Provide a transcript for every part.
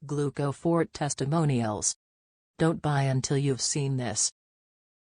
Glucofort testimonials. Don't buy until you've seen this.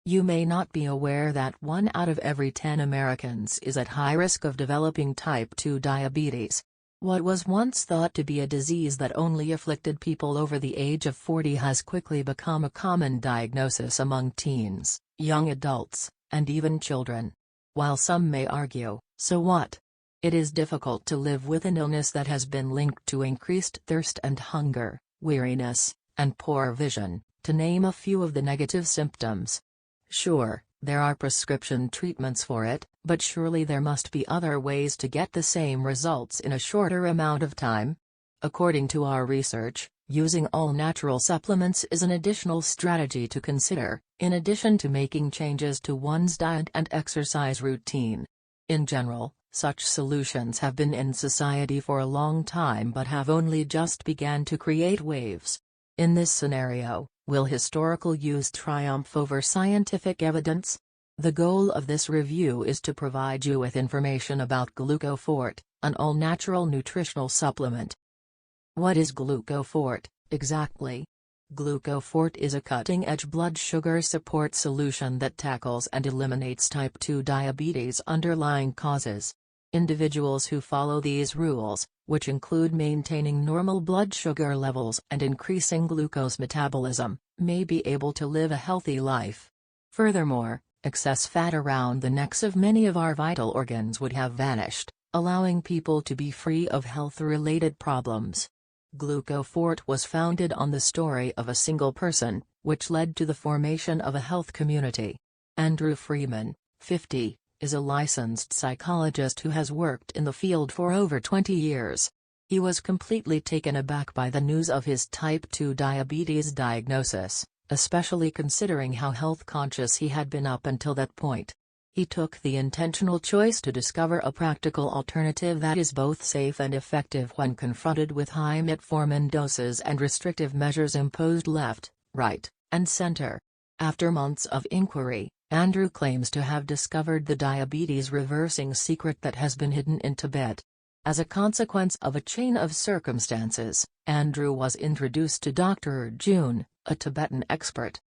You may not be aware that 1 out of every 10 Americans is at high risk of developing type 2 diabetes. What was once thought to be a disease that only afflicted people over the age of 40 has quickly become a common diagnosis among teens, young adults, and even children. While some may argue, so what? It is difficult to live with an illness that has been linked to increased thirst and hunger, weariness, and poor vision, to name a few of the negative symptoms. Sure, there are prescription treatments for it, but surely there must be other ways to get the same results in a shorter amount of time? According to our research, using all-natural supplements is an additional strategy to consider, in addition to making changes to one's diet and exercise routine. In general, such solutions have been in society for a long time but have only just begun to create waves. In this scenario, will historical use triumph over scientific evidence? The goal of this review is to provide you with information about Glucofort, an all-natural nutritional supplement. What is Glucofort, exactly? Glucofort is a cutting-edge blood sugar support solution that tackles and eliminates type 2 diabetes' underlying causes. Individuals who follow these rules, which include maintaining normal blood sugar levels and increasing glucose metabolism, may be able to live a healthy life. Furthermore, excess fat around the necks of many of our vital organs would have vanished, allowing people to be free of health-related problems. Glucofort was founded on the story of a single person, which led to the formation of a health community. Andrew Freeman, 50, is a licensed psychologist who has worked in the field for over 20 years. He was completely taken aback by the news of his type 2 diabetes diagnosis, especially considering how health-conscious he had been up until that point. He took the intentional choice to discover a practical alternative that is both safe and effective when confronted with high metformin doses and restrictive measures imposed left, right, and center. After months of inquiry, Andrew claims to have discovered the diabetes-reversing secret that has been hidden in Tibet. As a consequence of a chain of circumstances, Andrew was introduced to Dr. Arjun, a Tibetan expert.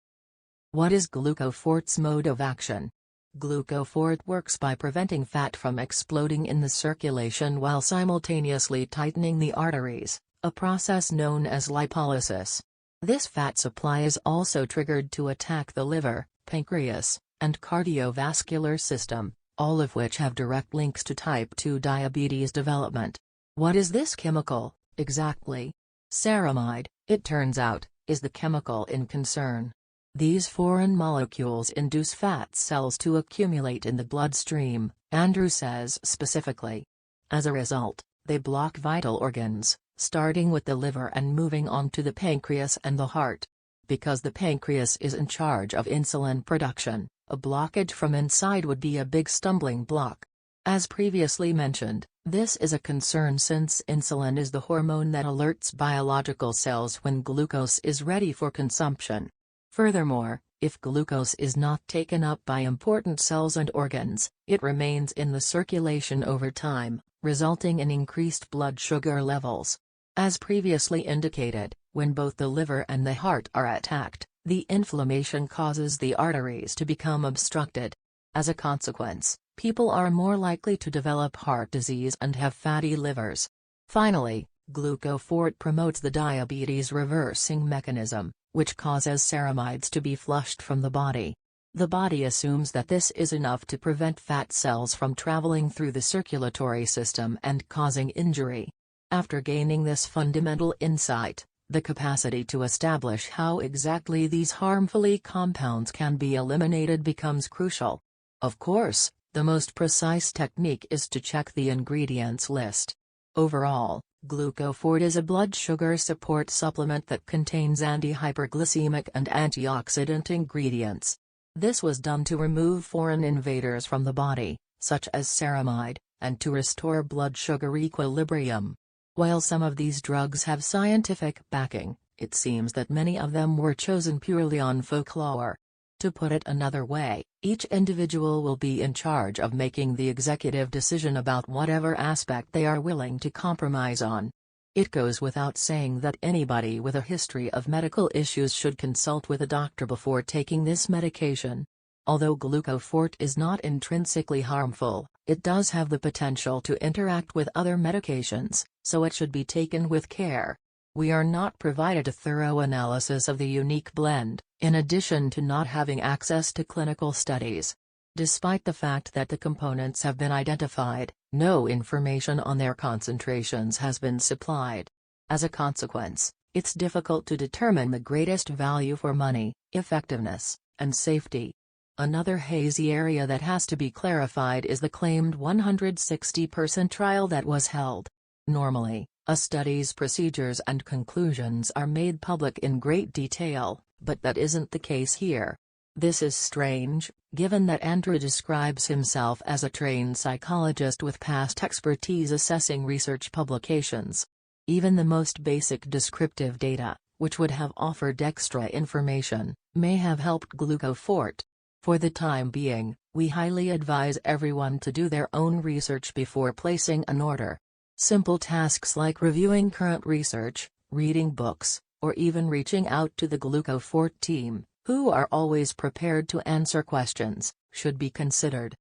What is Glucofort's mode of action? Glucofort works by preventing fat from exploding in the circulation while simultaneously tightening the arteries, a process known as lipolysis. This fat supply is also triggered to attack the liver, pancreas, and cardiovascular system, all of which have direct links to type 2 diabetes development. What is this chemical, exactly? Ceramide, it turns out, is the chemical in concern. These foreign molecules induce fat cells to accumulate in the bloodstream, Andrew says specifically. As a result, they block vital organs, starting with the liver and moving on to the pancreas and the heart. Because the pancreas is in charge of insulin production, a blockage from inside would be a big stumbling block. As previously mentioned, this is a concern since insulin is the hormone that alerts biological cells when glucose is ready for consumption. Furthermore, if glucose is not taken up by important cells and organs, it remains in the circulation over time, resulting in increased blood sugar levels. As previously indicated, when both the liver and the heart are attacked, the inflammation causes the arteries to become obstructed. As a consequence, people are more likely to develop heart disease and have fatty livers. Finally, Glucofort promotes the diabetes reversing mechanism, which causes ceramides to be flushed from the body. The body assumes that this is enough to prevent fat cells from traveling through the circulatory system and causing injury. After gaining this fundamental insight, the capacity to establish how exactly these harmful compounds can be eliminated becomes crucial. Of course, the most precise technique is to check the ingredients list. Overall, Glucofort is a blood sugar support supplement that contains anti-hyperglycemic and antioxidant ingredients. This was done to remove foreign invaders from the body, such as ceramide, and to restore blood sugar equilibrium. While some of these drugs have scientific backing, it seems that many of them were chosen purely on folklore. To put it another way, each individual will be in charge of making the executive decision about whatever aspect they are willing to compromise on. It goes without saying that anybody with a history of medical issues should consult with a doctor before taking this medication. Although glucofort is not intrinsically harmful, it does have the potential to interact with other medications, so it should be taken with care. We are not provided a thorough analysis of the unique blend, in addition to not having access to clinical studies. Despite the fact that the components have been identified, no information on their concentrations has been supplied. As a consequence, it's difficult to determine the greatest value for money, effectiveness, and safety. Another hazy area that has to be clarified is the claimed 160-person trial that was held. Normally, a study's procedures and conclusions are made public in great detail, but that isn't the case here. This is strange, given that Andrew describes himself as a trained psychologist with past expertise assessing research publications. Even the most basic descriptive data, which would have offered extra information, may have helped glucofort. For the time being, we highly advise everyone to do their own research before placing an order. Simple tasks like reviewing current research, reading books, or even reaching out to the glucofort team, who are always prepared to answer questions, should be considered.